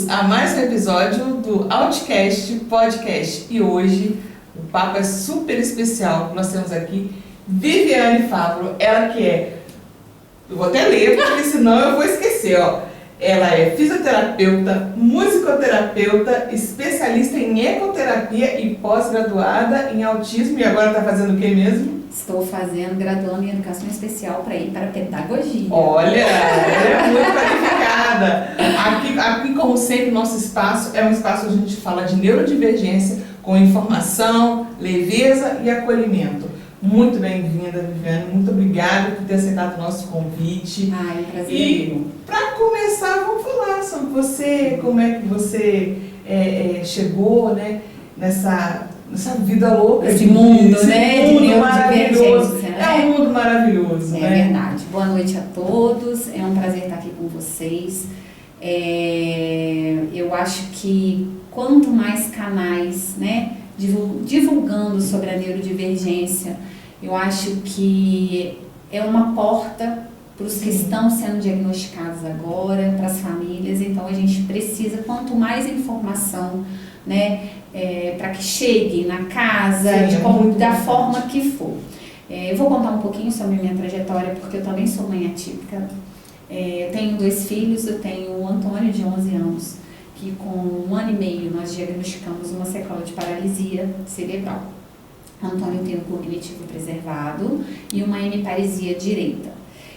bem-vindos a mais um episódio do Outcast Podcast. E hoje o papo é super especial. Nós temos aqui Viviane Fabro, ela que é, eu vou até ler porque senão eu vou esquecer, ó. Ela é fisioterapeuta, musicoterapeuta, especialista em ecoterapia e pós-graduada em autismo. E agora está fazendo o que mesmo? Estou graduando em educação especial para ir para a pedagogia. Olha, ela é muito qualificada. Aqui, como sempre, nosso espaço é um espaço onde a gente fala de neurodivergência com informação, leveza e acolhimento. Muito bem-vinda, Viviane. Muito obrigada por ter aceitado o nosso convite. Ai, prazer. E para começar, vamos falar sobre você, como é que você chegou, né, nessa vida louca. Esse mundo, né? Esse mundo maravilhoso. Né? É um mundo maravilhoso, é né? É verdade. Boa noite a todos. É um prazer estar aqui com vocês. Eu acho que quanto mais canais, né, divulgando sobre a neurodivergência, eu acho que é uma porta para os que estão sendo diagnosticados agora, para as famílias. Então a gente precisa, quanto mais informação, né, para que chegue na casa, da forma que for. Eu vou contar um pouquinho sobre a minha trajetória, porque eu também sou mãe atípica. Eu tenho 2 filhos, eu tenho o Antônio, de 11 anos, que com 1 ano e meio nós diagnosticamos uma sequela de paralisia cerebral. O Antônio tem o cognitivo preservado e uma hemiparesia direita.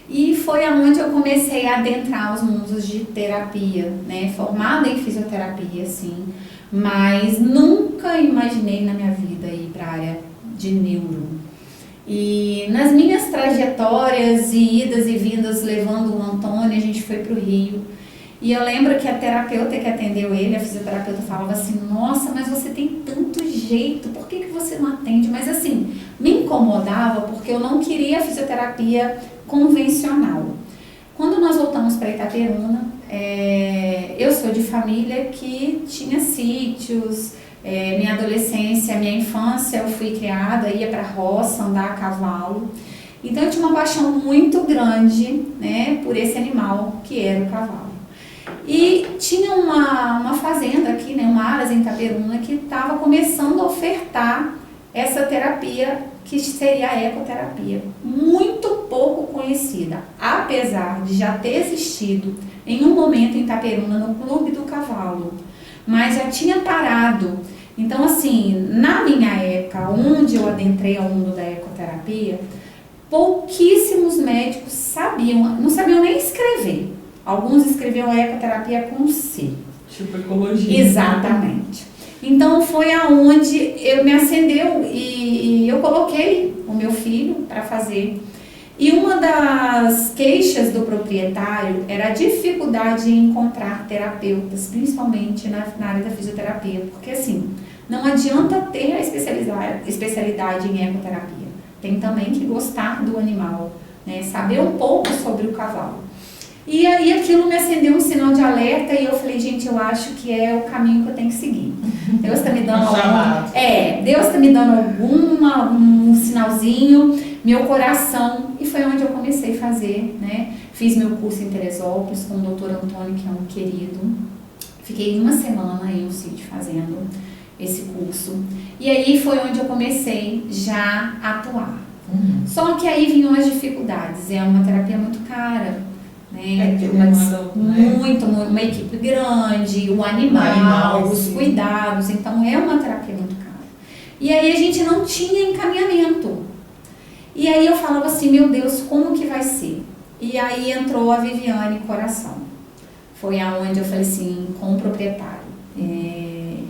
E foi aonde eu comecei a adentrar os mundos de terapia, né? Formada em fisioterapia, sim, mas nunca imaginei na minha vida ir para a área de neuro. E nas minhas trajetórias e idas e vindas levando o Antônio, a gente foi para o Rio. E eu lembro que a terapeuta que atendeu ele, a fisioterapeuta, falava assim: nossa, mas você tem tanto jeito, por que você não atende? Mas assim, me incomodava porque eu não queria a fisioterapia convencional. Quando nós voltamos para Itaperuna, eu sou de família que tinha sítios, minha adolescência, minha infância, eu fui criada, ia para a roça, andar a cavalo. Então eu tinha uma paixão muito grande, né, por esse animal que era o cavalo. E tinha uma fazenda aqui, né, uma área em Itaperuna, que estava começando a ofertar essa terapia, que seria a ecoterapia, muito pouco conhecida, apesar de já ter existido em um momento em Itaperuna, no Clube do Cavalo, mas já tinha parado. Então, assim, na minha época, onde eu adentrei ao mundo da ecoterapia, pouquíssimos médicos não sabiam nem escrever. Alguns escreviam ecoterapia com C. Tipo ecologia. Exatamente. Então foi aonde eu me acendeu e eu coloquei o meu filho para fazer. E uma das queixas do proprietário era a dificuldade em encontrar terapeutas, principalmente na área da fisioterapia. Porque assim, não adianta ter a especialidade em ecoterapia. Tem também que gostar do animal, né? Saber um pouco sobre o cavalo. E aí aquilo me acendeu um sinal de alerta e eu falei: gente, eu acho que é o caminho que eu tenho que seguir. Deus está me dando Deus está me dando um sinalzinho, meu coração, e foi onde eu comecei a fazer, né? Fiz meu curso em Teresópolis com o Dr. Antônio, que é um querido. Fiquei 1 semana em um sítio fazendo esse curso. E aí foi onde eu comecei já a atuar. Só que aí vinham as dificuldades. É uma terapia muito cara, né? Uma equipe grande, o animal, os cuidados. Então é uma terapia muito cara. E aí a gente não tinha encaminhamento. E aí eu falava assim: meu Deus, como que vai ser? E aí entrou a Viviane Coração. Foi aonde eu falei assim, com o proprietário: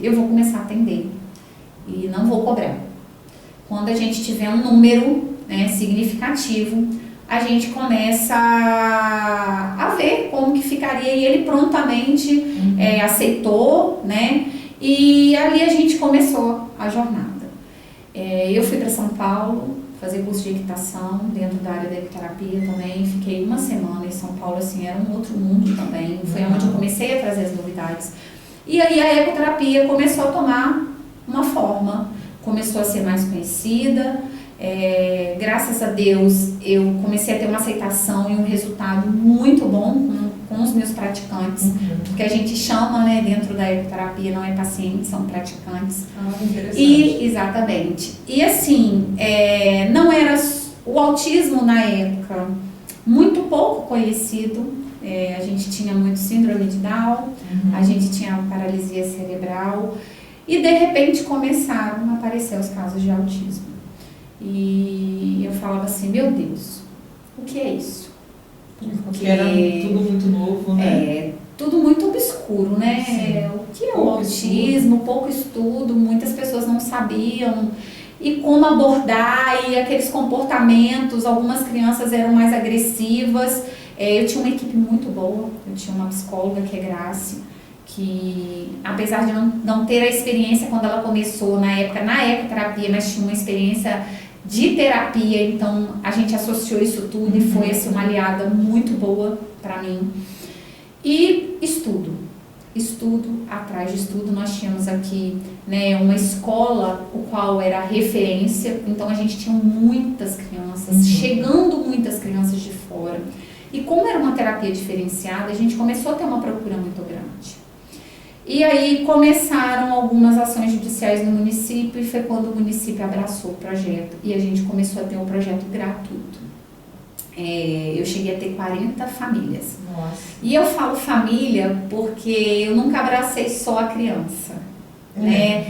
eu vou começar a atender e não vou cobrar. Quando a gente tiver um número, né, significativo, a gente começa a ver como que ficaria. E ele prontamente aceitou, né? E ali a gente começou a jornada. Eu fui para São Paulo fazer curso de equitação dentro da área da ecoterapia também. Fiquei 1 semana em São Paulo, assim, era um outro mundo também. Foi onde eu comecei a trazer as novidades. E aí a ecoterapia começou a tomar uma forma, começou a ser mais conhecida. Graças a Deus eu comecei a ter uma aceitação e um resultado muito bom com os meus praticantes, porque a gente chama, né, dentro da ecoterapia, não é paciente, são praticantes. Interessante. Exatamente. E assim, não era o autismo na época muito pouco conhecido. A gente tinha muito síndrome de Down, a gente tinha paralisia cerebral e de repente começaram a aparecer os casos de autismo. E eu falava assim, meu Deus, o que é isso? Porque era tudo muito novo, né? Tudo muito obscuro, né? O que é o autismo, pouco estudo, muitas pessoas não sabiam e como abordar e aqueles comportamentos, algumas crianças eram mais agressivas. Eu tinha uma equipe muito boa, eu tinha uma psicóloga que é Grace, que apesar de não ter a experiência quando ela começou na ecoterapia, mas tinha uma experiência de terapia, então a gente associou isso tudo e foi assim, uma aliada muito boa para mim. E estudo atrás de estudo. Nós tínhamos aqui, né, uma escola o qual era referência, então a gente tinha muitas crianças, chegando muitas crianças de fora. E como era uma terapia diferenciada, a gente começou a ter uma procura muito grande. E aí começaram algumas ações judiciais no município e foi quando o município abraçou o projeto e a gente começou a ter um projeto gratuito. Eu cheguei a ter 40 famílias. Nossa. E eu falo família porque eu nunca abracei só a criança, né?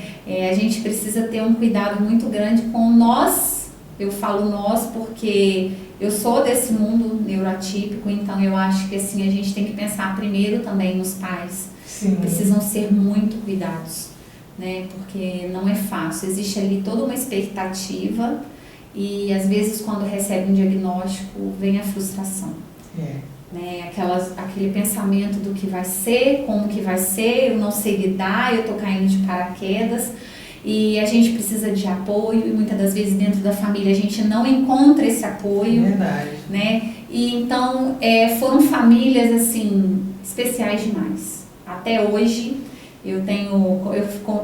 A gente precisa ter um cuidado muito grande com nós. Eu falo nós porque eu sou desse mundo neuroatípico, então eu acho que assim, a gente tem que pensar primeiro também nos pais. Sim. Precisam ser muito cuidados, né? Porque não é fácil, existe ali toda uma expectativa e às vezes quando recebe um diagnóstico vem a frustração, né? Aquele pensamento do que vai ser, como que vai ser, eu não sei lidar, eu tô caindo de paraquedas e a gente precisa de apoio e muitas das vezes dentro da família a gente não encontra esse apoio, verdade, né? E então foram famílias assim especiais demais. Até hoje, eu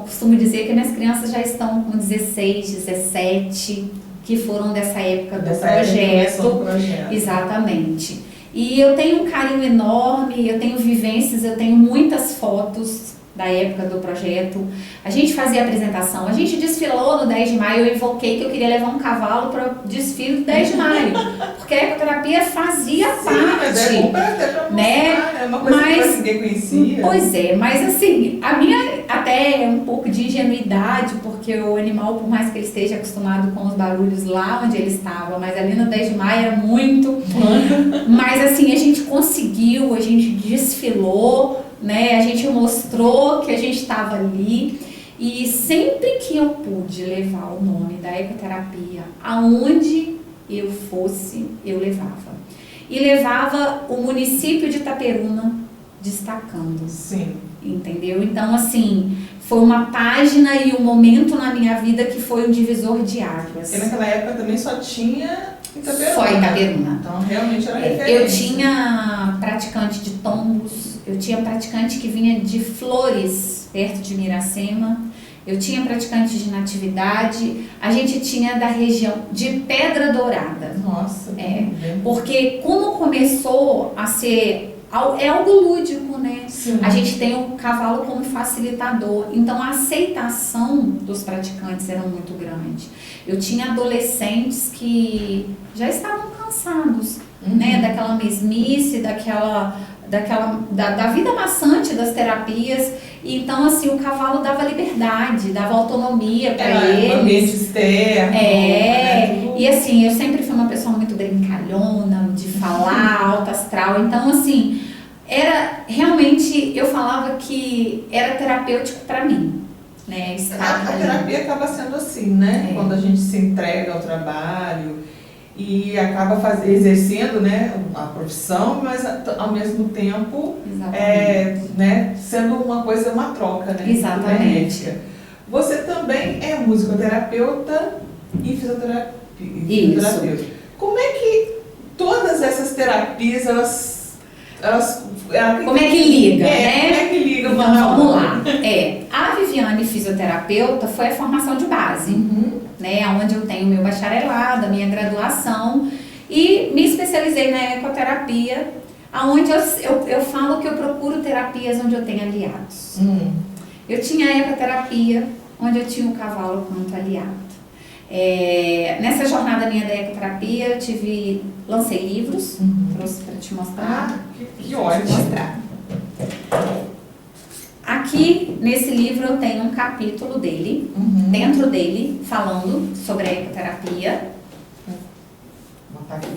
costumo dizer que minhas crianças já estão com 16, 17, que foram dessa época do projeto. Exatamente. E eu tenho um carinho enorme, eu tenho vivências, eu tenho muitas fotos da época do projeto. A gente fazia apresentação, a gente desfilou no 10 de maio, eu invoquei que eu queria levar um cavalo para o desfile do 10 de maio, porque a ecoterapia fazia parte, né? É uma coisa que ninguém conhecia. Pois mas assim, a minha até é um pouco de ingenuidade, porque o animal, por mais que ele esteja acostumado com os barulhos lá onde ele estava, mas ali no 10 de maio era muito, mas assim, a gente conseguiu, a gente desfilou, né? A gente mostrou que a gente estava ali e sempre que eu pude levar o nome da ecoterapia aonde eu fosse, eu levava. E levava o município de Itaperuna destacando. Sim. Entendeu? Então, assim, foi uma página e um momento na minha vida que foi um divisor de águas. Porque naquela época também só tinha Itaperuna. Só Itaperuna. Então, realmente era referência. Eu tinha praticante de Tombos, eu tinha praticante que vinha de Flores, perto de Miracema, eu tinha praticante de Natividade, a gente tinha da região de Pedra Dourada. Nossa. Porque como começou a ser... É algo lúdico, né? Sim. A gente tem o cavalo como facilitador, então a aceitação dos praticantes era muito grande. Eu tinha adolescentes que já estavam cansados, né? Daquela mesmice, da vida maçante das terapias. Então, assim, o cavalo dava liberdade, dava autonomia para eles. Um ambiente externo. E assim, eu sempre fui uma pessoa muito brincalhona, de falar, alta astral. Então, assim, era realmente, eu falava que era terapêutico para mim, né? A terapia acaba sendo assim, né? Quando a gente se entrega ao trabalho e acaba exercendo, né, a profissão, mas ao mesmo tempo né, sendo uma coisa, uma troca, né? Exatamente. Você também é musicoterapeuta e fisioterapeuta. Isso. Como é que todas essas terapias, como é que liga, né? Como é que liga? Então, vamos lá. A Viviane fisioterapeuta foi a formação de base, né? Onde eu tenho meu bacharelado, a minha graduação e me especializei na ecoterapia aonde eu falo que eu procuro terapias onde eu tenho aliados. Eu tinha a ecoterapia, onde eu tinha o cavalo quanto aliado. Nessa jornada minha da ecoterapia, eu lancei livros, trouxe para te mostrar. Que ótimo! Mostrar. Aqui, nesse livro, eu tenho um capítulo dele, dentro dele, falando sobre a ecoterapia. Vou botar aqui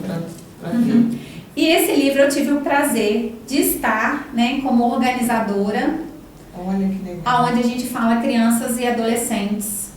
para ver. E esse livro eu tive o prazer de estar, né, como organizadora. Olha que legal. Onde a gente fala crianças e adolescentes.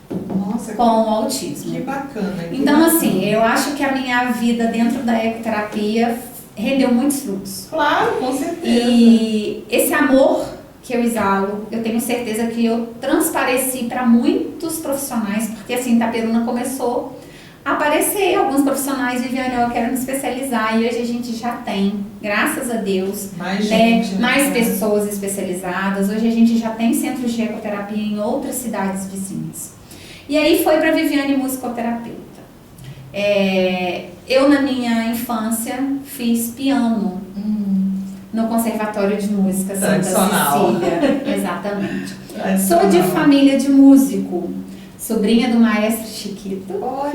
Nossa, com autismo. Que bacana. Então, assim, eu acho que a minha vida dentro da ecoterapia rendeu muitos frutos. Claro, com certeza. E esse amor que eu exalo, eu tenho certeza que eu transpareci para muitos profissionais, porque assim, Itaperuna começou a aparecer alguns profissionais de Viviane, eu quero me especializar, e hoje a gente já tem, graças a Deus, mais pessoas especializadas. Hoje a gente já tem centros de ecoterapia em outras cidades vizinhas. E aí foi para Viviane musicoterapeuta. Eu, na minha infância, fiz piano no Conservatório de Música Santa Cecília. Exatamente. Sou de família de músico, sobrinha do maestro Chiquito. Olha.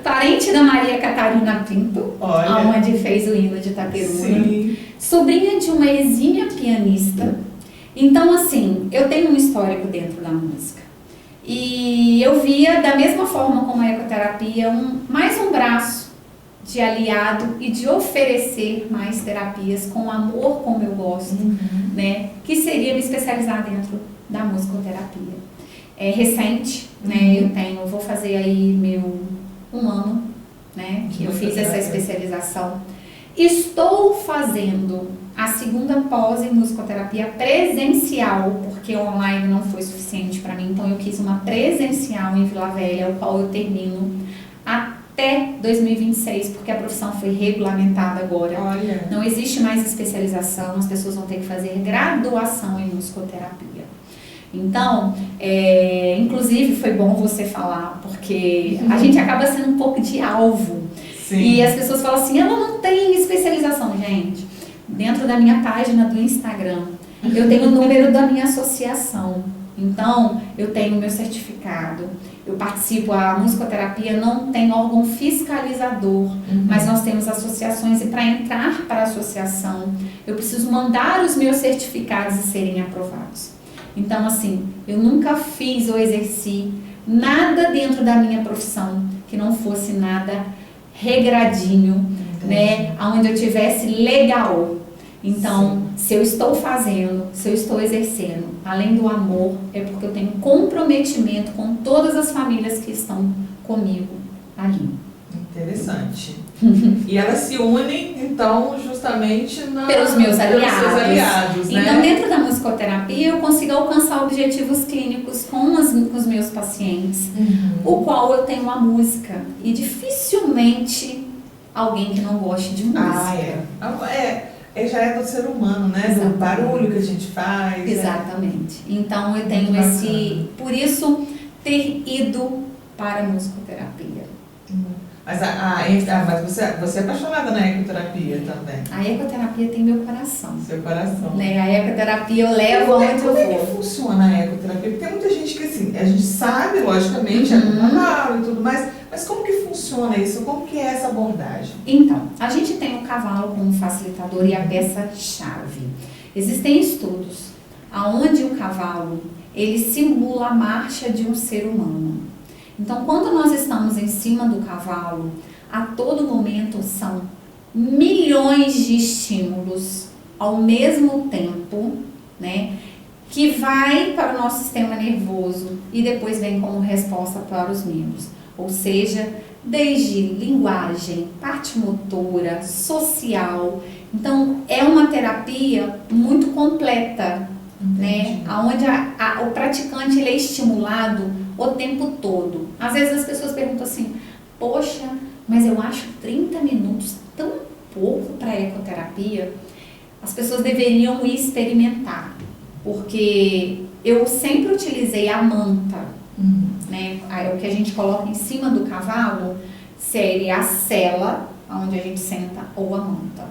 Parente da Maria Catarina Pinto, onde fez o hino de Itaperuna. Sim. Sobrinha de uma exímia pianista. Então, assim, eu tenho um histórico dentro da música. E eu via, da mesma forma como a ecoterapia, mais um braço de aliado e de oferecer mais terapias com amor, como eu gosto, né? Que seria me especializar dentro da musicoterapia. É recente, né? Eu vou fazer aí um ano, né? Que eu fiz essa especialização. Estou fazendo a segunda pós em musicoterapia presencial, porque online não foi suficiente para mim, então eu quis uma presencial em Vila Velha, o qual eu termino até 2026, porque a profissão foi regulamentada agora. Olha. Não existe mais especialização, as pessoas vão ter que fazer graduação em musicoterapia. Então, inclusive foi bom você falar, porque a gente acaba sendo um pouco de alvo. Sim. E as pessoas falam assim, ela não tem especialização, gente. Dentro da minha página do Instagram, eu tenho o número da minha associação. Então, eu tenho o meu certificado, eu participo, a musicoterapia não tem órgão fiscalizador, mas nós temos associações, e para entrar para a associação, eu preciso mandar os meus certificados e serem aprovados. Então, assim, eu nunca fiz ou exerci nada dentro da minha profissão que não fosse nada regradinho, né, onde eu tivesse legal. Então, se eu estou fazendo, se eu estou exercendo, além do amor, é porque eu tenho comprometimento com todas as famílias que estão comigo ali. Interessante. E elas se unem, então, justamente pelos meus aliados, né? Então, dentro da musicoterapia, eu consigo alcançar objetivos clínicos com os meus pacientes, o qual eu tenho a música. E dificilmente alguém que não goste de música. Já é do ser humano, né? Exatamente. Do barulho que a gente faz. Exatamente. Então, eu tenho por isso, ter ido para a musicoterapia. Mas você é apaixonada na ecoterapia também? A ecoterapia tem meu coração. Seu coração. Né? A ecoterapia eu levo onde eu vou. Como é que funciona a ecoterapia? Porque tem muita gente que, assim, a gente sabe, logicamente, é normal e tudo mais, mas como que funciona isso? Como que é essa abordagem? Então, a gente tem o cavalo como facilitador e a peça-chave. Existem estudos onde o cavalo, ele simula a marcha de um ser humano. Então, quando nós estamos em cima do cavalo, a todo momento são milhões de estímulos ao mesmo tempo, né, que vai para o nosso sistema nervoso e depois vem como resposta para os membros. Ou seja, desde linguagem, parte motora, social. Então, é uma terapia muito completa, né, onde o praticante ele é estimulado o tempo todo. Às vezes as pessoas perguntam assim, poxa, mas eu acho 30 minutos tão pouco para a ecoterapia. As pessoas deveriam experimentar, porque eu sempre utilizei a manta, né? O que a gente coloca em cima do cavalo seria a sela, onde a gente senta, ou a manta.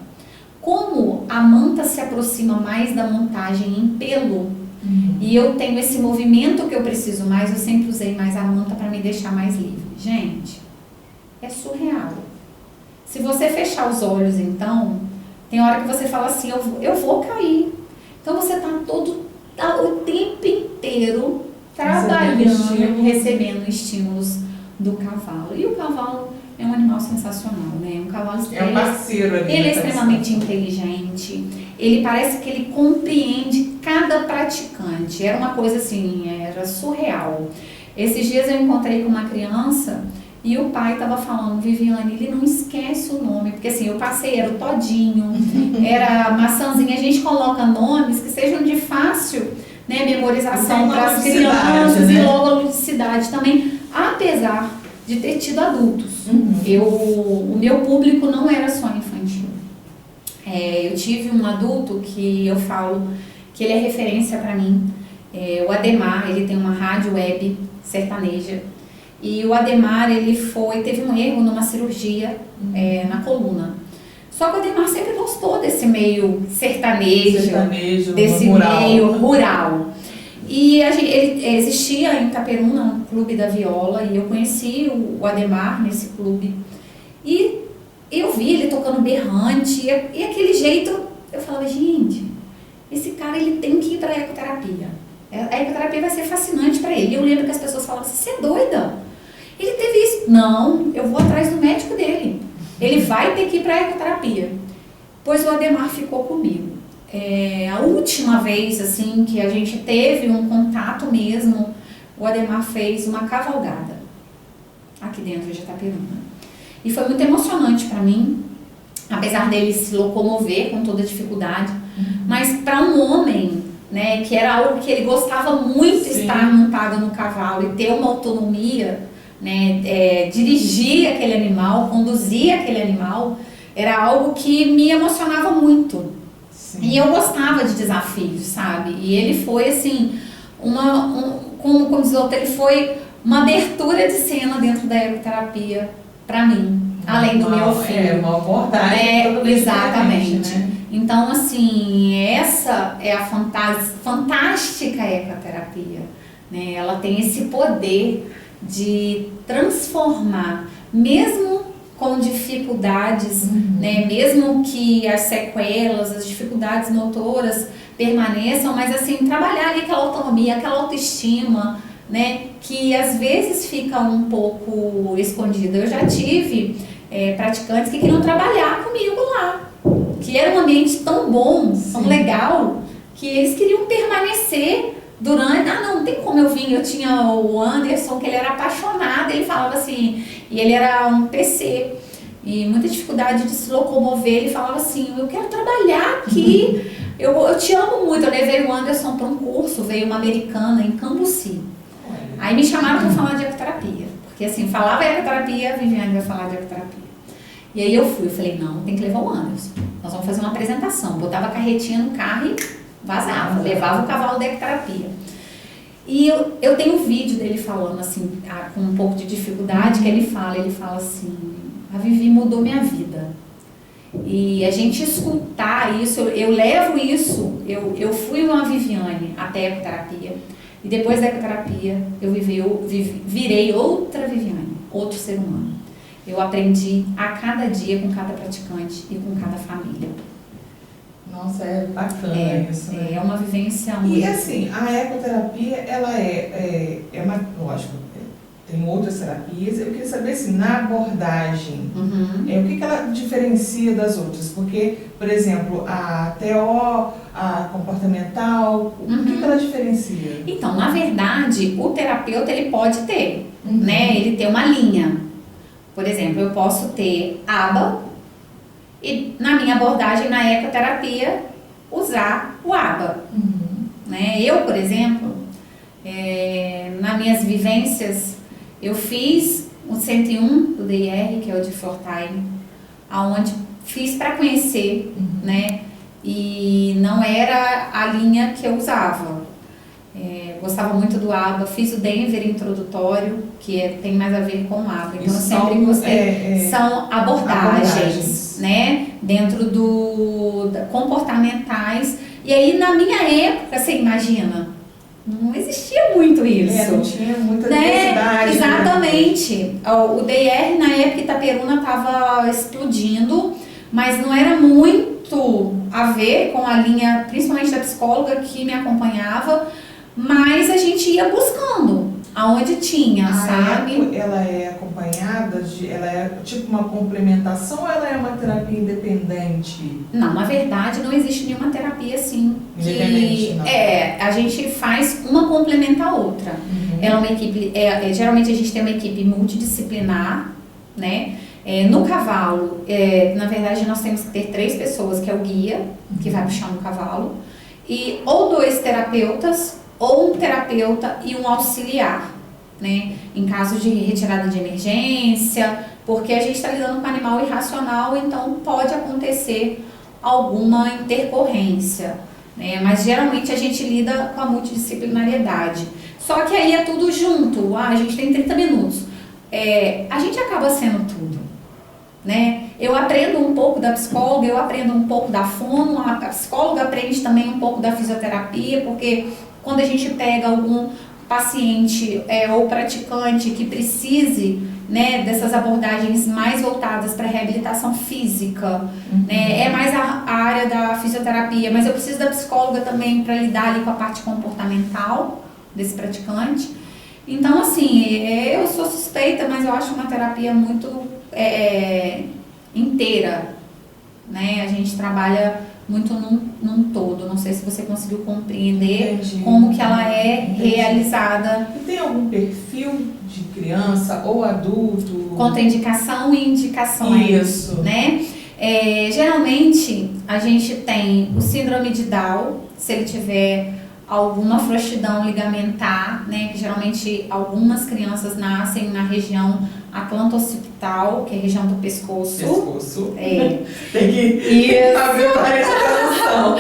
como a manta se aproxima mais da montagem em pelo, e eu tenho esse movimento que eu preciso mais, eu sempre usei mais a manta para me deixar mais livre. Gente, é surreal. Se você fechar os olhos, então, tem hora que você fala assim, eu vou cair. Então você está o tempo inteiro trabalhando, recebendo estímulos do cavalo. E o cavalo é um animal sensacional, né? Um cavalo é um parceiro ali. Ele é extremamente inteligente. Ele parece que ele compreende cada praticante. Era uma coisa assim, era surreal. Esses dias eu encontrei com uma criança e o pai estava falando, Viviane, ele não esquece o nome, porque assim, eu passei, era o Todinho, era a Maçãzinha, a gente coloca nomes que sejam de fácil, né, memorização para as crianças, né? E logo a ludicidade também, apesar de ter tido adultos. O meu público não era só infantil. Eu tive um adulto que eu falo que ele é referência para mim, o Ademar, ele tem uma rádio web sertaneja, e o Ademar, ele teve um erro numa cirurgia na coluna. Só que o Ademar sempre gostou desse meio sertanejo desse rural. Meio rural. E ele existia em Itaperuna, um clube da viola, e eu conheci o Ademar nesse clube. E eu vi ele tocando berrante, e aquele jeito, eu falava, gente, esse cara ele tem que ir para a ecoterapia. A ecoterapia vai ser fascinante para ele. E eu lembro que as pessoas falavam, você é doida? Ele teve isso. Não, eu vou atrás do médico dele. Ele vai ter que ir para a ecoterapia. Pois o Ademar ficou comigo. A última vez assim que a gente teve um contato mesmo, o Ademar fez uma cavalgada aqui dentro de Itaperuna. E foi muito emocionante para mim, apesar dele se locomover com toda dificuldade. Mas para um homem, né, que era algo que ele gostava muito de estar montado no cavalo e ter uma autonomia, né, dirigir aquele animal, conduzir aquele animal, era algo que me emocionava muito. Sim. E eu gostava de desafios, sabe? E ele foi assim, como diz o outro, ele foi uma abertura de cena dentro da ecoterapia para mim, além do meu filho. Uma abordagem exatamente. Né? Então, assim, essa é a fantástica ecoterapia, né? Ela tem esse poder de transformar, mesmo com dificuldades, né? Mesmo que as sequelas, as dificuldades motoras permaneçam, mas assim, trabalhar ali aquela autonomia, aquela autoestima, né? Que às vezes fica um pouco escondida. Eu já tive praticantes que queriam trabalhar comigo lá, que era um ambiente tão bom, tão legal, que eles queriam permanecer durante... não tem como eu vir. Eu tinha o Anderson, que ele era apaixonado, ele falava assim, e ele era um PC, e muita dificuldade de se locomover, ele falava assim, eu quero trabalhar aqui, eu te amo muito. Eu levei o Anderson para um curso, veio uma americana em Cambuci, aí me chamaram para falar de ecoterapia, porque assim, falava ecoterapia, a Viviane vai falar de ecoterapia. E aí eu fui, eu falei, não, tem que levar o Anderson, nós vamos fazer uma apresentação. Botava a carretinha no carro e vazava, levava o cavalo da ecoterapia. E eu tenho um vídeo dele falando assim, com um pouco de dificuldade, que ele fala assim, a Vivi mudou minha vida. E a gente escutar isso, eu levo isso, eu fui uma Viviane até a ecoterapia, e depois da ecoterapia eu virei outra Viviane, outro ser humano. Eu aprendi a cada dia com cada praticante e com cada família. Nossa, é bacana isso, né? É uma vivência muito... E assim, a ecoterapia, ela é uma... Lógico, tem outras terapias. Eu queria saber, assim, na abordagem, o que ela diferencia das outras? Porque, por exemplo, a TO, a comportamental, o que ela diferencia? Então, na verdade, o terapeuta, ele pode ter, né? Ele tem uma linha. Por exemplo, eu posso ter ABA e na minha abordagem na ecoterapia usar o ABA. Né? Eu, por exemplo, nas minhas vivências, eu fiz o 101 do DIR, que é o de Fortime, aonde fiz para conhecer, né? E não era a linha que eu usava. Gostava muito do ABA, fiz o Denver introdutório, que tem mais a ver com o ABA. Então eu sempre gostei. São abordagens, né? Dentro comportamentais. E aí, na minha época, você imagina, não existia muito isso. Não tinha muita né? diversidade. Exatamente. Né? O DR, na época, Itaperuna estava explodindo, mas não era muito a ver com a linha, principalmente da psicóloga que me acompanhava, mas a gente ia buscando aonde tinha, sabe? Ela é acompanhada, ela é tipo uma complementação ou ela é uma terapia independente? Não, na verdade não existe nenhuma terapia assim. Independente, não. A gente faz uma complementa a outra. Ela é uma equipe, geralmente a gente tem uma equipe multidisciplinar, né? No cavalo, na verdade nós temos que ter 3 pessoas, que é o guia, que vai puxar no cavalo, e ou 2 terapeutas, ou um terapeuta e um auxiliar, né? Em caso de retirada de emergência, porque a gente está lidando com um animal irracional, então pode acontecer alguma intercorrência, né? Mas geralmente a gente lida com a multidisciplinariedade. Só que aí é tudo junto, a gente tem 30 minutos. A gente acaba sendo tudo, né? Eu aprendo um pouco da psicóloga, eu aprendo um pouco da fono, a psicóloga aprende também um pouco da fisioterapia, porque quando a gente pega algum paciente ou praticante que precise, né, dessas abordagens mais voltadas para reabilitação física, né, é mais a área da fisioterapia, mas eu preciso da psicóloga também para lidar ali com a parte comportamental desse praticante. Então, assim, eu sou suspeita, mas eu acho uma terapia muito inteira, né? A gente trabalha muito num todo. Não sei se você conseguiu compreender como que ela é realizada. E tem algum perfil de criança ou adulto? Contraindicação e indicações. Isso. Né? Geralmente, a gente tem o síndrome de Down, se ele tiver alguma frouxidão ligamentar, né, que geralmente algumas crianças nascem na região atlantoccipital, que é a região do pescoço. Tem que fazer uma restauração.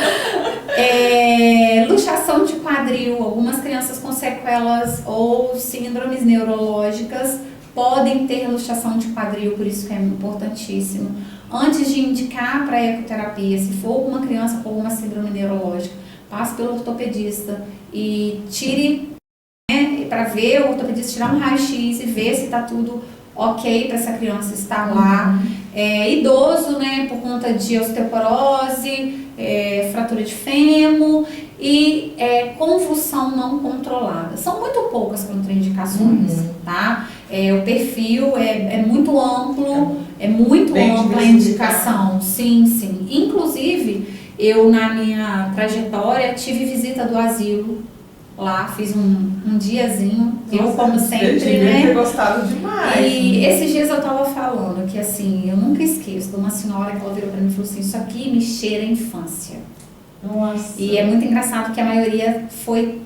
Luxação de quadril, algumas crianças com sequelas ou síndromes neurológicas podem ter luxação de quadril, por isso que é importantíssimo. Antes de indicar para ecoterapia, se for uma criança com uma síndrome neurológica, passe pelo ortopedista e tire, né, para ver o ortopedista tirar um raio-x e ver se está tudo ok para essa criança estar lá. Idoso, né, por conta de osteoporose, fratura de fêmur e convulsão não controlada. São muito poucas contraindicações, tá? O perfil é muito amplo, ampla a indicação. Sim, sim. Inclusive, eu, na minha trajetória, tive visita do asilo lá, fiz um diazinho. Nossa, eu, como sempre, né? Ter gostado demais. E esses dias eu tava falando que, assim, eu nunca esqueço de uma senhora que ela virou pra mim e falou assim: isso aqui me cheira a infância. Nossa. E é muito engraçado que a maioria foi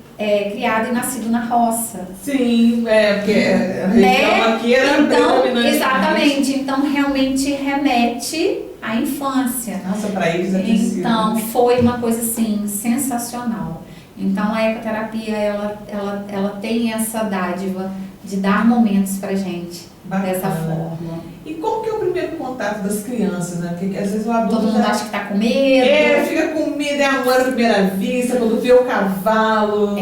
criado e nascido na roça. Sim, porque a região aqui era predominante. Exatamente, então realmente remete à infância. Nossa, para eles é Então, foi uma coisa assim, sensacional. Então, a ecoterapia, ela tem essa dádiva de dar momentos pra gente. Bacana. Dessa forma. E como que é o primeiro contato das crianças, né? Porque às vezes o adulto todo mundo acha que tá com medo. Fica com medo, é amor à primeira vista, quando vê o cavalo.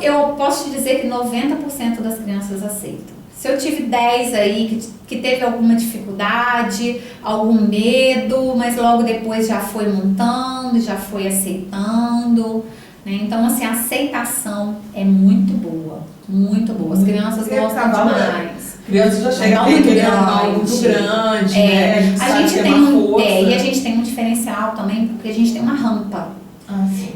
Eu posso te dizer que 90% das crianças aceitam. Se eu tive 10 aí que teve alguma dificuldade, algum medo, mas logo depois já foi montando, já foi aceitando, né? Então, assim, a aceitação é muito boa, muito boa. As crianças gostam demais. Criança já chega muito grande, né? A gente tem e a gente tem um diferencial também, porque a gente tem uma rampa.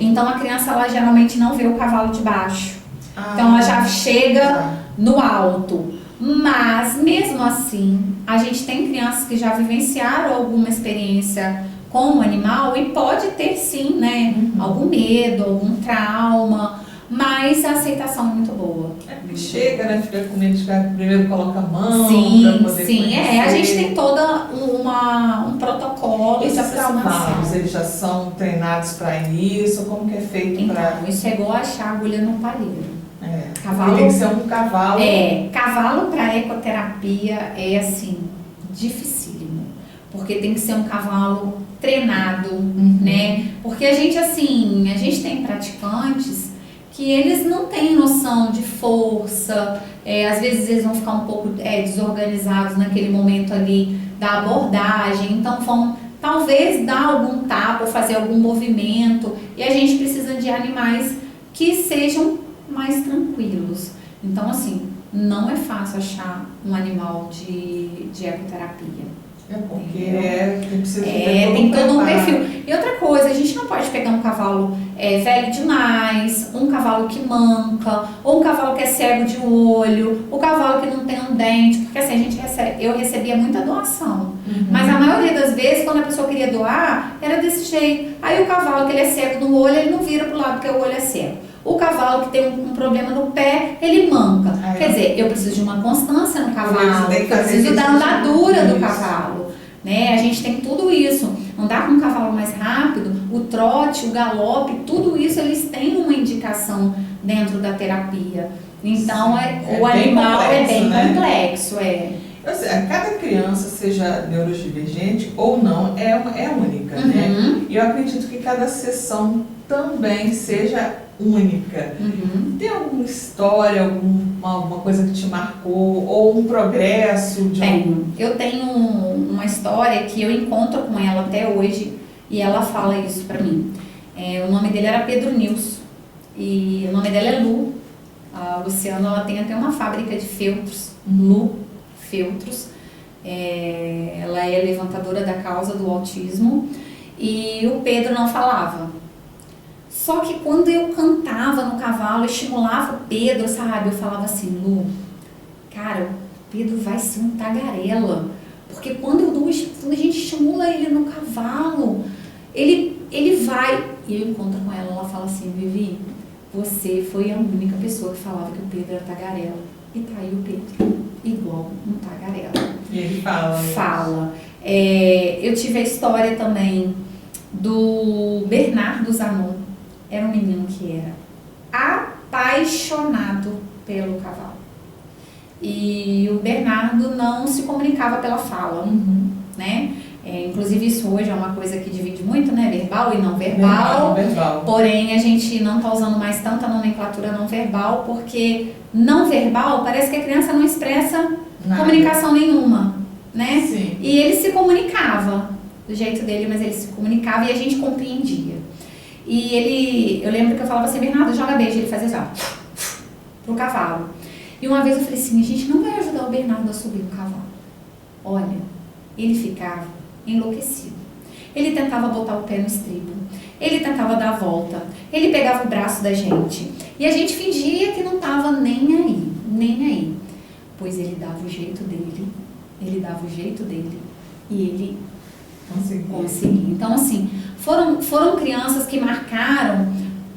Então a criança, ela geralmente não vê o cavalo de baixo. Então ela já chega no alto. Mas mesmo assim, a gente tem crianças que já vivenciaram alguma experiência com o animal e pode ter sim, né? Algum medo, algum trauma. Mas a aceitação é muito boa. Chega, né? Fica com medo de ficar, primeiro coloca a mão. Sim, sim. A gente tem toda um protocolo. Esses cavalos, eles já são treinados para isso? Como que é feito para... Então, isso é igual achar agulha no palheiro. Cavalo, tem que ser um cavalo. Cavalo para ecoterapia é assim, dificílimo. porque tem que ser um cavalo treinado, né? Porque a gente tem praticantes que eles não têm noção de força, às vezes eles vão ficar um pouco desorganizados naquele momento ali da abordagem, então vão talvez dar algum tapa ou fazer algum movimento, e a gente precisa de animais que sejam mais tranquilos. Então, assim, não é fácil achar um animal de ecoterapia. Porque precisa tem todo um perfil. E outra coisa, a gente não pode pegar um cavalo velho demais, um cavalo que manca, ou um cavalo que é cego de um olho, o cavalo que não tem um dente, porque assim, eu recebia muita doação. Mas a maioria das vezes, quando a pessoa queria doar, era desse jeito. Aí o cavalo que ele é cego no olho, ele não vira pro lado porque o olho é cego. O cavalo que tem um problema no pé, ele manca. Quer dizer, eu preciso de uma constância no cavalo, eu preciso da andadura do cavalo. Né? A gente tem tudo isso. Andar com um cavalo mais rápido, o trote, o galope, tudo isso eles têm uma indicação dentro da terapia. Então, o animal é bem complexo. Cada criança, seja neurodivergente ou não, é única, né? E eu acredito que cada sessão também seja única. Tem alguma história, alguma coisa que te marcou, ou um progresso? Eu tenho uma história que eu encontro com ela até hoje, e ela fala isso pra mim. O nome dele era Pedro Nilson, e o nome dela é Lu. A Luciana, ela tem até uma fábrica de feltros, Lu Feltros. Ela é levantadora da causa do autismo, e o Pedro não falava. Só que quando eu cantava no cavalo, estimulava o Pedro, sabe? Eu falava assim, Lu, cara, o Pedro vai ser um tagarela. Porque quando a gente estimula ele no cavalo, ele vai. E eu encontro com ela fala assim, Vivi, você foi a única pessoa que falava que o Pedro era tagarela. E tá aí o Pedro, igual um tagarela. E ele fala. Fala. Eu tive a história também do Bernardo Zanon. Era um menino que era apaixonado pelo cavalo. E o Bernardo não se comunicava pela fala, né? Inclusive isso hoje é uma coisa que divide muito, né? Verbal e não verbal. Verbal. Porém, a gente não está usando mais tanta nomenclatura não verbal, porque não verbal parece que a criança não expressa comunicação nenhuma, né? Sim. E ele se comunicava do jeito dele, mas ele se comunicava e a gente compreendia. E eu lembro que eu falava assim, Bernardo, joga beijo, ele fazia assim, pro cavalo. E uma vez eu falei assim, a gente não vai ajudar o Bernardo a subir no cavalo. Olha, ele ficava enlouquecido. Ele tentava botar o pé no estribo, ele tentava dar a volta, ele pegava o braço da gente. E a gente fingia que não estava nem aí. Pois ele dava o jeito dele, e ele conseguia. Então, assim, foram crianças que marcaram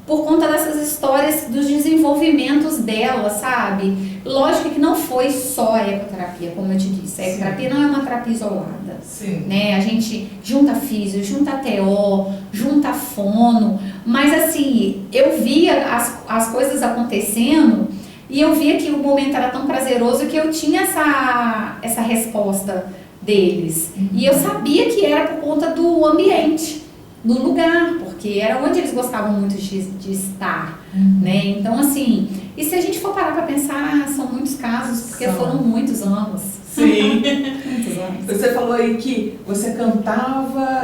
por conta dessas histórias dos desenvolvimentos dela, sabe? Lógico que não foi só a ecoterapia, como eu te disse. A ecoterapia não é uma terapia isolada. Né? A gente junta físio, junta TO, junta fono, mas assim, eu via as coisas acontecendo e eu via que o momento era tão prazeroso que eu tinha essa resposta deles. E eu sabia que era por conta do ambiente, do lugar, porque era onde eles gostavam muito de estar, né? Então, assim, e se a gente for parar para pensar, são muitos casos, porque foram muitos anos. Sim. Muitos anos. Você falou aí que você cantava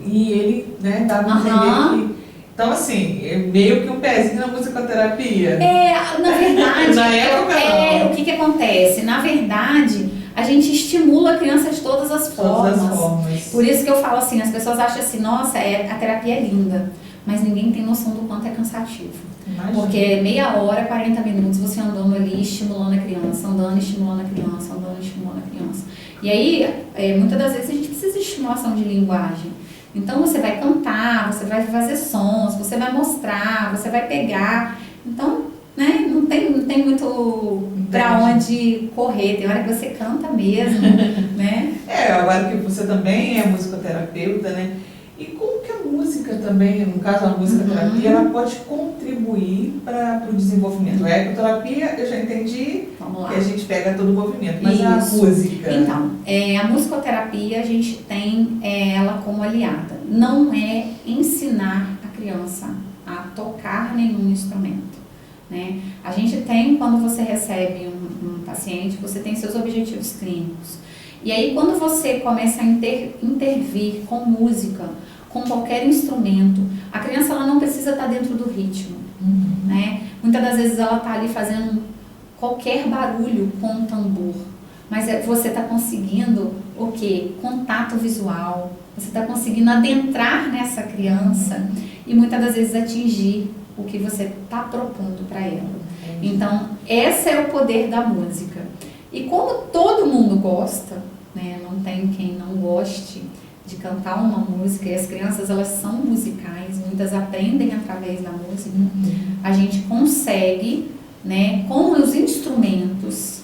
e ele, né, dava um entender que... Então, assim, meio que um pezinho na musicoterapia. Na verdade, na época, o que acontece? Na verdade, a gente estimula a criança de todas as formas. Por isso que eu falo assim, as pessoas acham assim, nossa, a terapia é linda, mas ninguém tem noção do quanto é cansativo. Imagina. Porque é meia hora, 40 minutos, você andando ali, estimulando a criança, andando, estimulando a criança, andando, estimulando a criança. E aí, muitas das vezes a gente precisa de estimulação de linguagem. Então você vai cantar, você vai fazer sons, você vai mostrar, você vai pegar. Então, né, não tem muito pra onde correr, tem hora que você canta mesmo, né? Agora que você também é musicoterapeuta, né? E como que a música também, no caso a musicoterapia, ela pode contribuir contribuir para o desenvolvimento? A ecoterapia, eu já entendi. Vamos lá. Que a gente pega todo o movimento, mas a Isso. música? Então, a musicoterapia a gente tem ela como aliada. Não é ensinar a criança a tocar nenhum instrumento, né? A gente tem, quando você recebe um paciente, você tem seus objetivos clínicos. E aí, quando você começa a intervir com música, com qualquer instrumento, a criança ela não precisa estar dentro do ritmo, né? Muitas das vezes ela está ali fazendo qualquer barulho com um tambor, mas você está conseguindo o quê? Contato visual, você está conseguindo adentrar nessa criança e muitas das vezes atingir o que você está propondo para ela. Então, esse é o poder da música. E como todo mundo gosta, né, não tem quem não goste de cantar uma música, e as crianças elas são musicais, muitas aprendem através da música, a gente consegue, né, com os instrumentos,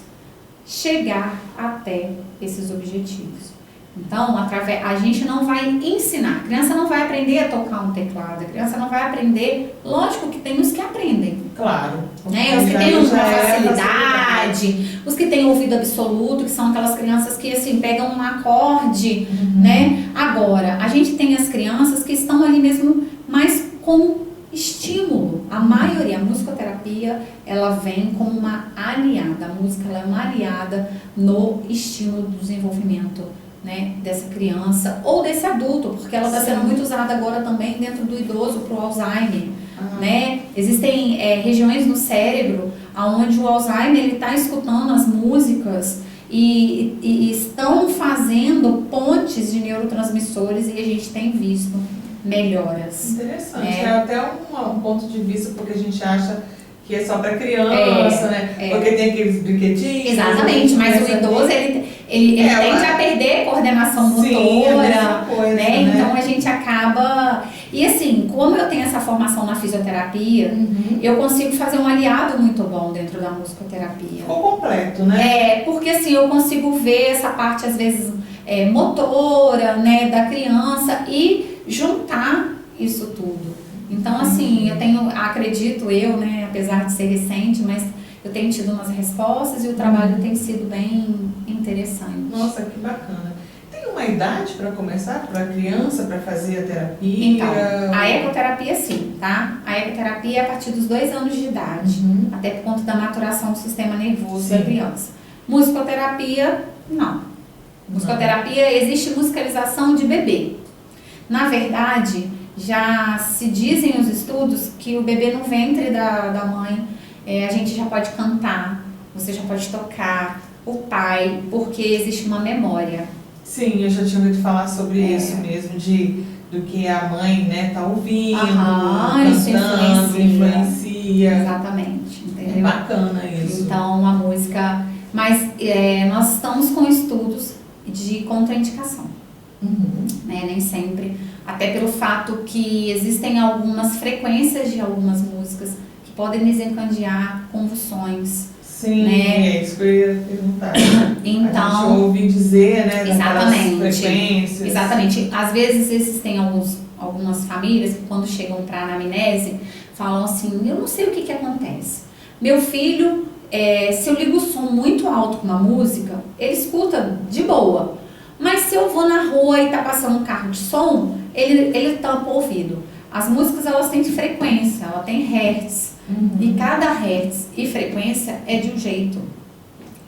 chegar até esses objetivos. Então, a gente não vai ensinar, a criança não vai aprender a tocar um teclado, a criança não vai aprender, lógico que tem os que aprendem. Claro. Né? Os que têm uma facilidade, os que têm ouvido absoluto, que são aquelas crianças que assim, pegam um acorde, né? Agora, a gente tem as crianças que estão ali mesmo mais com estímulo. A maioria, a musicoterapia, ela vem como uma aliada, a música ela é uma aliada no estímulo do desenvolvimento, né, dessa criança ou desse adulto, porque ela está sendo muito usada agora também dentro do idoso para o Alzheimer, né? Existem regiões no cérebro onde o Alzheimer ele está escutando as músicas e estão fazendo pontes de neurotransmissores e a gente tem visto melhoras. Interessante, é até um ponto de vista porque a gente acha que é só para criança, né? Porque tem aqueles brinquedinhos. Exatamente, mas o idoso ele tende a perder coordenação motora, coisa, né? Então a gente acaba. E assim, como eu tenho essa formação na fisioterapia, eu consigo fazer um aliado muito bom dentro da musicoterapia. Ficou completo, né? Porque assim, eu consigo ver essa parte, às vezes, motora, né, da criança e juntar isso tudo. Então, assim, eu acredito eu, né, apesar de ser recente, mas eu tenho tido umas respostas e o trabalho tem sido bem interessante. Nossa, que bacana. Tem uma idade para começar, para a criança, para fazer a terapia? Então, a ecoterapia sim, tá? A ecoterapia é a partir dos 2 anos de idade, até por conta da maturação do sistema nervoso da criança. Musicoterapia, não. Musicoterapia, existe musicalização de bebê. Na verdade, já se dizem os estudos que o bebê no ventre da mãe, a gente já pode cantar, você já pode tocar, o pai, porque existe uma memória. Sim, eu já tinha ouvido falar sobre isso mesmo, do que a mãe, né, tá ouvindo, cantando, influencia. Exatamente, entendeu? É bacana isso. Então, a música... Mas nós estamos com estudos de contraindicação, né? Nem sempre, até pelo fato que existem algumas frequências de algumas músicas que podem desencadear convulsões. Sim, né? É isso que eu ia perguntar. Então, a gente ouve dizer, né, exatamente, frequências. Exatamente. Às vezes existem algumas famílias que quando chegam para a anamnese falam assim, eu não sei o que acontece. Meu filho, se eu ligo o som muito alto com uma música, ele escuta de boa. Mas se eu vou na rua e tá passando um carro de som, ele tampa o ouvido. As músicas, elas têm frequência, ela tem hertz. E cada hertz e frequência é de um jeito.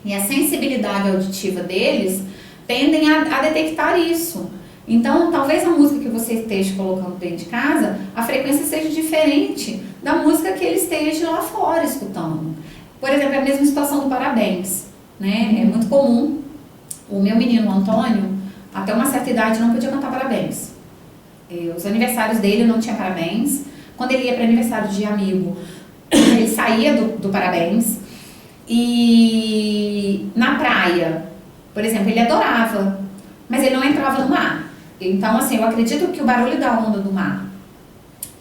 E a sensibilidade auditiva deles tendem a detectar isso. Então, talvez a música que você esteja colocando dentro de casa, a frequência seja diferente da música que ele esteja lá fora escutando. Por exemplo, a mesma situação do parabéns, né? É muito comum. O meu menino Antônio, até uma certa idade, não podia cantar parabéns. Os aniversários dele não tinha parabéns. Quando ele ia para aniversário de amigo, ele saía do parabéns. E na praia, por exemplo, ele adorava, mas ele não entrava no mar. Então, assim, eu acredito que o barulho da onda do mar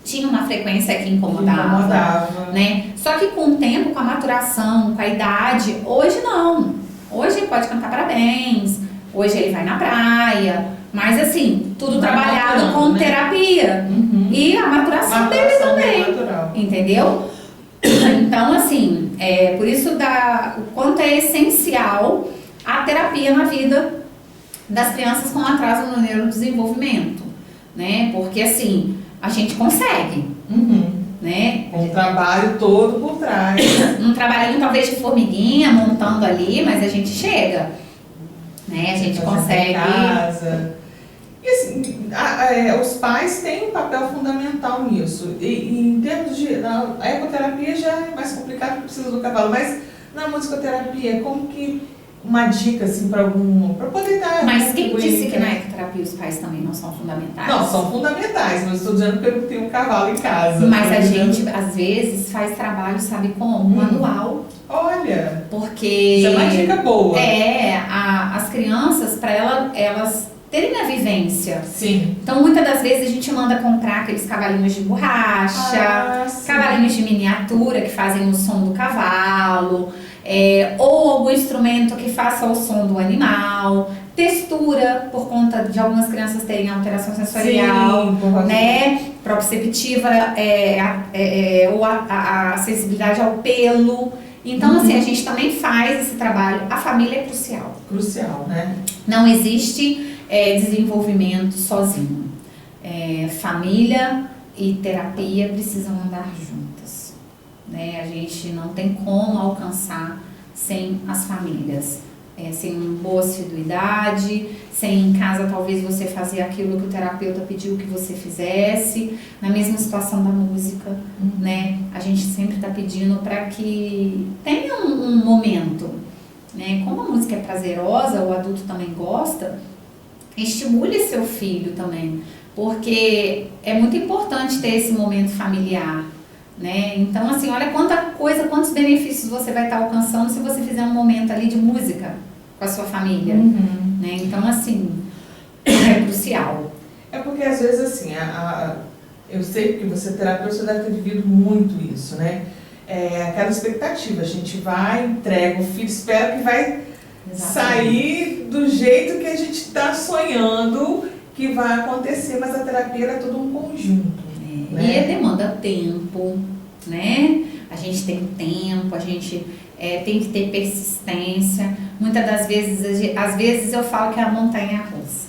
tinha uma frequência que incomodava. Né? Só que com o tempo, com a maturação, com a idade, hoje não. Hoje ele pode cantar parabéns, hoje ele vai na praia, mas assim, tudo trabalhado com terapia. E a maturação dele também, entendeu? Então, assim, por isso o quanto é essencial a terapia na vida das crianças com atraso no neurodesenvolvimento, né? Porque, assim, a gente consegue, né? Um trabalho todo por trás. Um trabalhinho talvez de formiguinha, montando ali, mas a gente chega, né? A gente consegue. Em casa. E assim, os pais têm um papel fundamental nisso. E em termos de... A ecoterapia já é mais complicado porque precisa do cavalo, mas na musicoterapia, como que... Uma dica, assim, para poder dar... Mas quem disse que na ecoterapia os pais também não são fundamentais? Não, são fundamentais, mas estou dizendo que eu tenho um cavalo em casa. Mas a gente, às vezes, faz trabalho, sabe como? Manual. Olha! Porque... Isso é uma dica boa. As crianças, para elas terem a vivência. Sim. Então, muitas das vezes, a gente manda comprar aqueles cavalinhos de borracha, cavalinhos de miniatura que fazem o som do cavalo... ou algum instrumento que faça o som do animal, textura, por conta de algumas crianças terem alteração sensorial, né, proprioceptiva, ou a sensibilidade ao pelo. Então, assim, a gente também faz esse trabalho. A família é crucial. Crucial, né? Não existe desenvolvimento sozinho. Família e terapia precisam andar juntas. Né? A gente não tem como alcançar sem as famílias, sem boa assiduidade, sem em casa talvez você fazer aquilo que o terapeuta pediu que você fizesse, na mesma situação da música, né? A gente sempre está pedindo para que tenha um momento, né? Como a música é prazerosa, o adulto também gosta, estimule seu filho também, porque é muito importante ter esse momento familiar. Né? Então, assim, olha quantos benefícios você vai estar alcançando se você fizer um momento ali de música com a sua família. Né? Então, assim, é crucial. É porque às vezes, assim, eu sei que você é terapeuta, você deve ter vivido muito isso, né? Aquela expectativa, a gente vai, entrega o filho, espera que vai sair do jeito que a gente está sonhando que vai acontecer, mas a terapia é todo um conjunto. Né? E demanda tempo, né? A gente tem tempo, a gente tem que ter persistência. Muitas das vezes, às vezes eu falo que a montanha russa.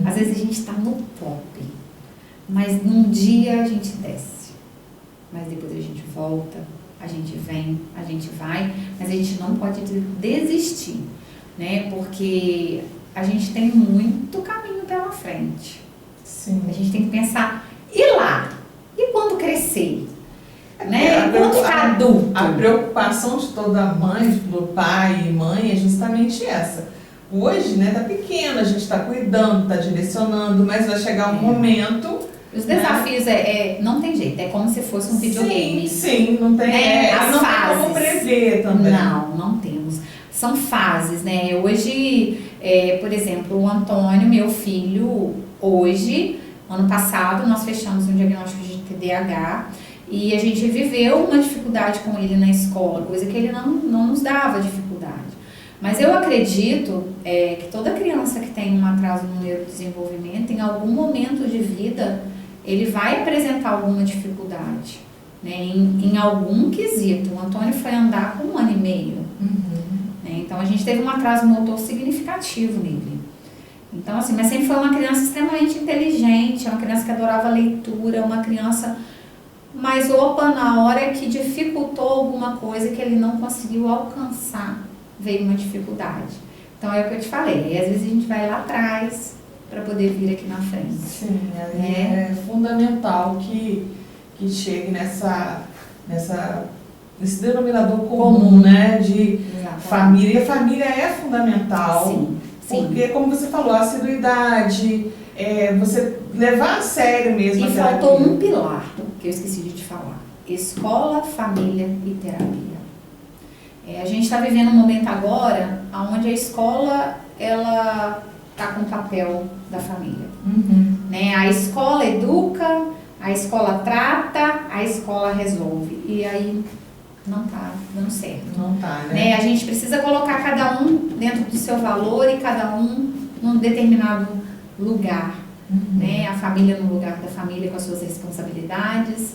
Às vezes a gente está no top, mas num dia a gente desce. Mas depois a gente volta, a gente vem, a gente vai, mas a gente não pode desistir, né? Porque a gente tem muito caminho pela frente. Sim. A gente tem que pensar, e lá? E quando crescer? Né? E quando ficar adulto? A preocupação de toda mãe, do pai e mãe é justamente essa. Hoje, né, tá pequeno, a gente está cuidando, está direcionando, mas vai chegar um momento... Os desafios não tem jeito, é como se fosse um videogame. Sim, não tem, as não fases. tem como prever também. Não temos. São fases, né? Hoje, por exemplo, o Antônio, meu filho, hoje... Ano passado, nós fechamos um diagnóstico de TDAH e a gente viveu uma dificuldade com ele na escola, coisa que ele não nos dava dificuldade. Mas eu acredito que toda criança que tem um atraso no neurodesenvolvimento, em algum momento de vida, ele vai apresentar alguma dificuldade, né, em algum quesito. O Antônio foi andar com 1 ano e meio. Né, então, a gente teve um atraso motor significativo nele. Então, assim, mas sempre foi uma criança extremamente inteligente, uma criança que adorava leitura, uma criança... Mas, na hora que dificultou alguma coisa que ele não conseguiu alcançar, veio uma dificuldade. Então, é o que eu te falei. E às vezes a gente vai lá atrás para poder vir aqui na frente. Sim, é fundamental que chegue nesse denominador comum, né, de família. E a família é fundamental. Sim. Porque, como você falou, a assiduidade, você levar a sério mesmo. E faltou um pilar, que eu esqueci de te falar. Escola, família e terapia. A gente está vivendo um momento agora onde a escola, ela está com o papel da família. Né? A escola educa, a escola trata, a escola resolve. E aí... não tá dando certo. Não tá, né? A gente precisa colocar cada um dentro do seu valor e cada um num determinado lugar. Né? A família no lugar da família com as suas responsabilidades,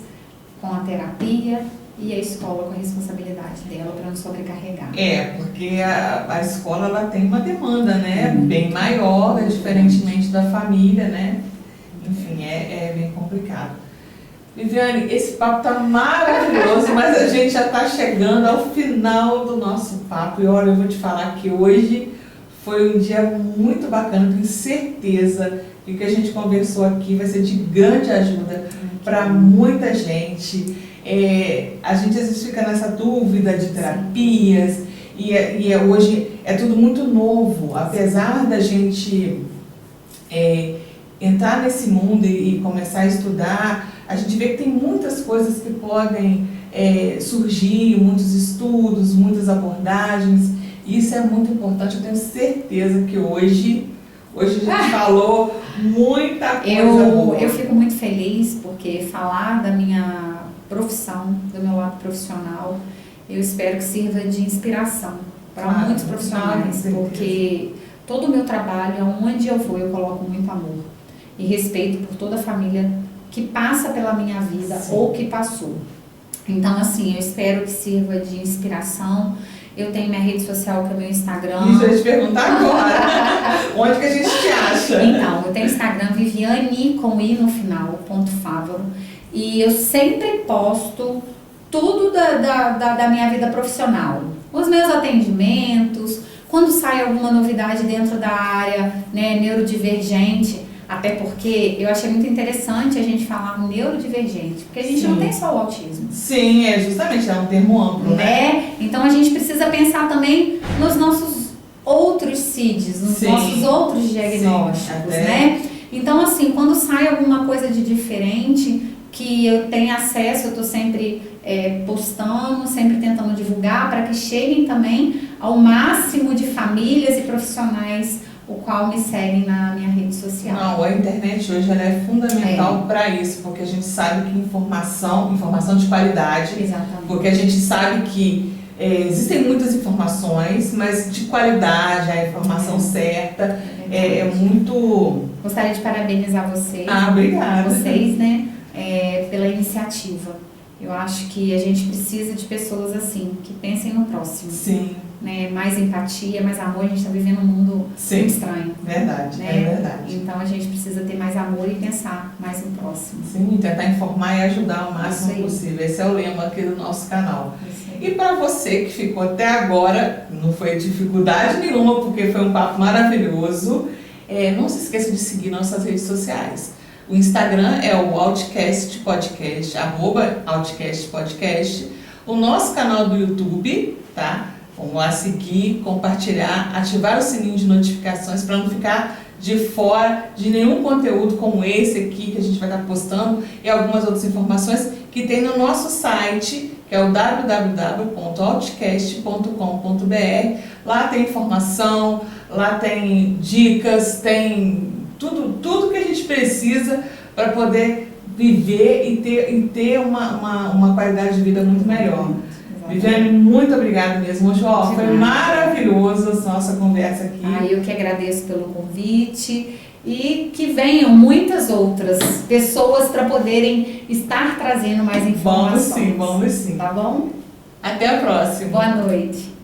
com a terapia e a escola com a responsabilidade dela para não sobrecarregar. Porque a escola ela tem uma demanda, né, bem maior, diferentemente da família, né? Enfim, é bem complicado. Viviane, esse papo tá maravilhoso, mas a gente já está chegando ao final do nosso papo. E olha, eu vou te falar que hoje foi um dia muito bacana, tenho certeza que o que a gente conversou aqui vai ser de grande ajuda para muita gente. A gente às vezes fica nessa dúvida de terapias e hoje é tudo muito novo, apesar da gente entrar nesse mundo e começar a estudar, a gente vê que tem muitas coisas que podem surgir, muitos estudos, muitas abordagens, e isso é muito importante. Eu tenho certeza que hoje a gente falou muita coisa boa. Eu fico muito feliz porque falar da minha profissão, do meu lado profissional, eu espero que sirva de inspiração para muitos profissionais, porque todo o meu trabalho, aonde eu vou, eu coloco muito amor e respeito por toda a família que passa pela minha vida ou que passou. Então, assim, eu espero que sirva de inspiração. Eu tenho minha rede social, que é o meu Instagram. Isso, eu ia te perguntar agora. Onde que a gente te acha? Então, eu tenho Instagram, Viviane, com I no final, _Favaro. E eu sempre posto tudo da minha vida profissional. Os meus atendimentos, quando sai alguma novidade dentro da área, né, neurodivergente. Até porque eu achei muito interessante a gente falar neurodivergente, porque a gente não tem só o autismo. Sim, justamente, é um termo amplo, né? Então a gente precisa pensar também nos nossos outros CIDs, nos nossos outros diagnósticos, né? Então, assim, quando sai alguma coisa de diferente, que eu tenho acesso, eu estou sempre postando, sempre tentando divulgar, para que cheguem também ao máximo de famílias e profissionais o qual me seguem na minha rede social. Não, a internet hoje ela é fundamental para isso, porque a gente sabe que informação de qualidade. Exatamente. Porque a gente sabe que existem muitas informações, mas de qualidade, a informação certa é muito... Gostaria de parabenizar vocês. Obrigada. Vocês, né, pela iniciativa. Eu acho que a gente precisa de pessoas assim, que pensem no próximo. Sim. Né, mais empatia, mais amor. A gente está vivendo um mundo muito estranho. Verdade, né? É verdade. Então a gente precisa ter mais amor e pensar mais no próximo. Sim, tentar informar e ajudar o máximo possível. Esse é o lema aqui do nosso canal. E para você que ficou até agora, não foi dificuldade nenhuma, porque foi um papo maravilhoso, não se esqueça de seguir nossas redes sociais. O Instagram é o Outcast Podcast, @Outcast Podcast. O nosso canal do YouTube, tá? Vamos lá seguir, compartilhar, ativar o sininho de notificações para não ficar de fora de nenhum conteúdo como esse aqui que a gente vai estar postando e algumas outras informações que tem no nosso site, que é o www.outcast.com.br. Lá tem informação, lá tem dicas, tem tudo que a gente precisa para poder viver e ter uma qualidade de vida muito melhor. Viviane, muito obrigada mesmo. João, foi maravilhoso a nossa conversa aqui. Eu que agradeço pelo convite e que venham muitas outras pessoas para poderem estar trazendo mais informações. Vamos sim. Tá bom? Até a próxima. Boa noite.